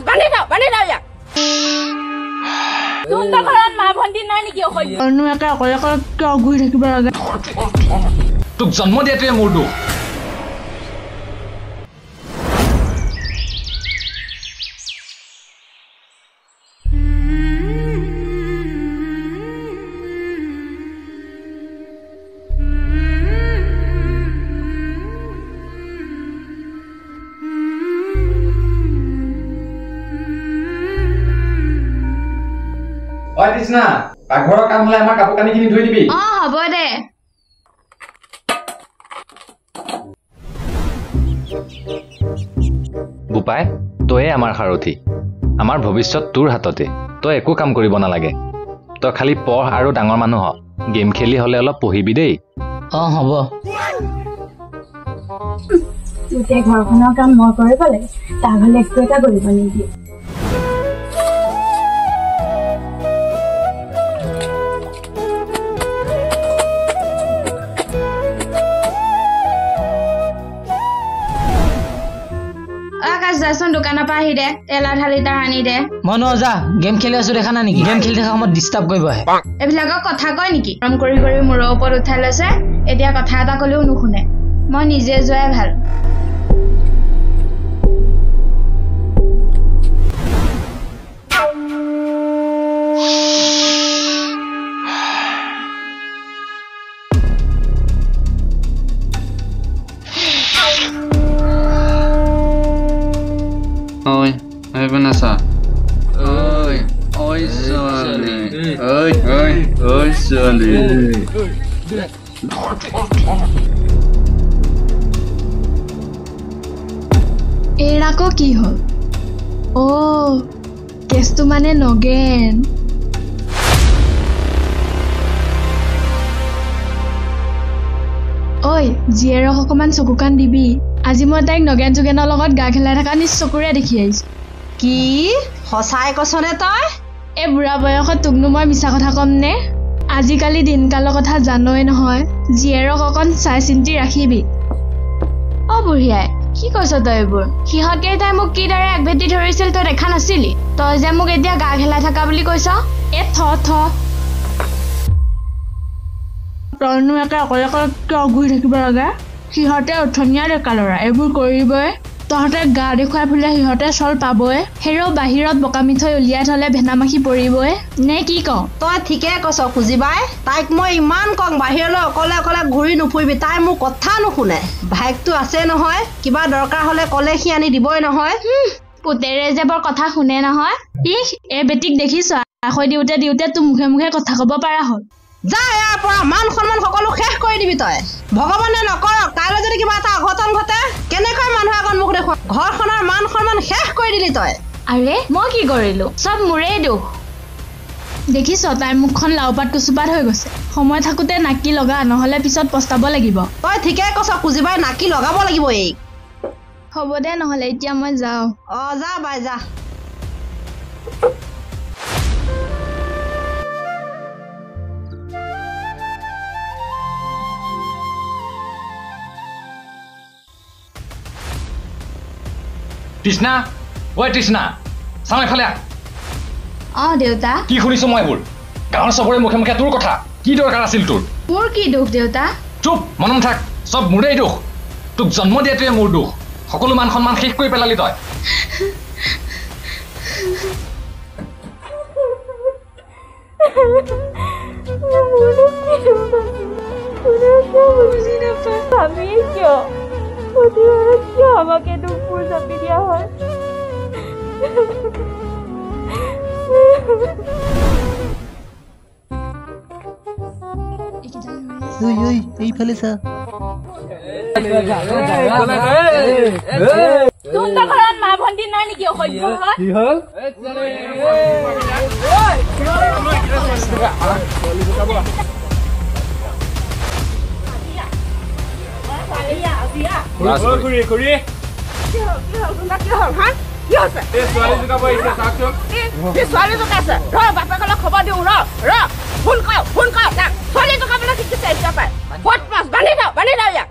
বান্ধি দাও ইয়াক তোৰ ঘৰত মা ভন্টি নাই নেকি অকল অনুকে অকলে কিয় ঘূৰি থাকিব লাগে তোক জন্ম দিয়াটোৱে মোৰ দুখ Oi Tisna, পাকঘৰৰ কাম হলে আমাৰ কাপোৰ কানি কিনি ধুই দিবি। হ'ব দে। বুপাই, তই আমাৰ সাৰথি। আমাৰ ভৱিষ্যত তোৰ হাততে। তই একো কাম কৰিব নালাগে। তই খালি পঢ় আৰু ডাঙৰ মানুহ হ। গেম খেলি হলে অলপ পঢ়িবি দেই। হ'ব। গোটেই ঘৰখনৰ কাম মই কৰিব লাগে। তাৰ হলে একো এটা কৰিব নিদিয়ে। যাচোন দোকানৰ পৰা আহি দে তেলা ঢালিটা আনি দে মই নযা গেম খেলি আছো দেখা না নেকি গেম খেলি থকা সময়ত ডিষ্টাৰ্ব কৰিব আহে এইবিলাকক কথা কয় নেকি কাম কৰি কৰি মূৰৰ ওপৰত উঠাই লৈছে এতিয়া কথা এটা কলেও নুশুনে মই নিজে যোৱাই ভাল Oi, Vanessa. Oi, Sally. Oi, Sally. এৰা কো কি হল ও কেছটো মানে নগেন ঐ জিয়েৰক অকমান চকু কাণ দিবি আজি মই তাইক নগেন যোগেনৰ লগত গা খেলাই থকা নিজ চকুৰে দেখি আহিছো কি সঁচাই কছনে তই এই বুঢ়া বয়সত তোকনো মই মিছা কথা কম নে আজিকালি দিনকালৰ কথা জানই নহয় জিয়েৰক অকণ চাই চিন্তি ৰাখিবি অ বুঢ়িয়াই কি কৈছ তই এইবোৰ সিহঁতে তাই মোক কিদৰে একভেটি ধৰিছিল তই দেখা নাছিলি তই যে মোক এতিয়া গা খেলাই থকা বুলি কৈছ এ থ তইনো একে অকলে কিয় ঘূৰি থাকিব লাগে সিহঁতে উঠনীয়া ডেকা ল'ৰা এইবোৰ কৰিবই তহঁতে গা দেখুৱাই ফুলে সিহঁতে চল পাবই হেৰ বাহিৰত বকা মিঠৈ উলিয়াই থলে ভেনামাখি পৰিবই নে কি কওঁ তই ঠিকে কৈছ খুজিবাই তাইক মই ইমান কম বাহিৰলৈ অকলে অকলে ঘূৰি নুফুৰিবি তাই মোৰ কথা নুশুনে ভাইকটো আছে নহয় কিবা দৰকাৰ হলে কলে সি আনি দিবই নহয় পুতেৰে যে বৰ কথা শুনে নহয় এই বেটিক দেখিছ আখৈ দিওঁতে তোৰ মুখে মুখে কথা কব পৰা হ'ল যা ইয়াৰ পৰা মান সন্মান সকলো শেষ কৰি দিবি তই ভগৱানে নকৰক কাইলৈ যদি কিবা এটা অঘটন ঘটে কেনেকৈ মানুহ আগত মুখ দেখুৱা ঘৰখনৰ মান সন্মান শেষ কৰি দিলি তই আৰে মই কি কৰিলো চব মোৰেই দুখ দেখিছ তাইৰ মুখখন লাওপাত কুচুপাত হৈ গৈছে সময় থাকোতে নাকি লগা নহলে পিছত পস্তাব লাগিব তই ঠিকে কৈছ খুজিবাই নাকি লগাব লাগিব এই হ'ব দে নহলে এতিয়া মই যাওঁ যা বাই যা তৃষ্ণা ঐ তৃষ্ণা চাওঁ এফালে দেউতা কি শুনিছো মই এইবোৰ গাঁৱৰ চবৰে মুখে মুখে তোৰ কথা কি দৰকাৰ আছিল তোৰ মোৰ কি দুখ দেউতা চুপ মন থাক চব মোৰেই দুখ তোক জন্ম দিয়াটোৱে মোৰ দুখ সকলো মান সন্মান শেষ কৰি পেলালি তই আমি কিয় আমাকে দুখবোৰ চাপি দিয়া হয় এইফালে চা তোৰ ঘৰত মা ভন্টি নাই নেকি অসহ্য কি হল খবৰ দিওঁ ৰ ফোন কৰ ছোৱালী জগাবলৈ শিকিছে বান্ধি দাও ইয়াক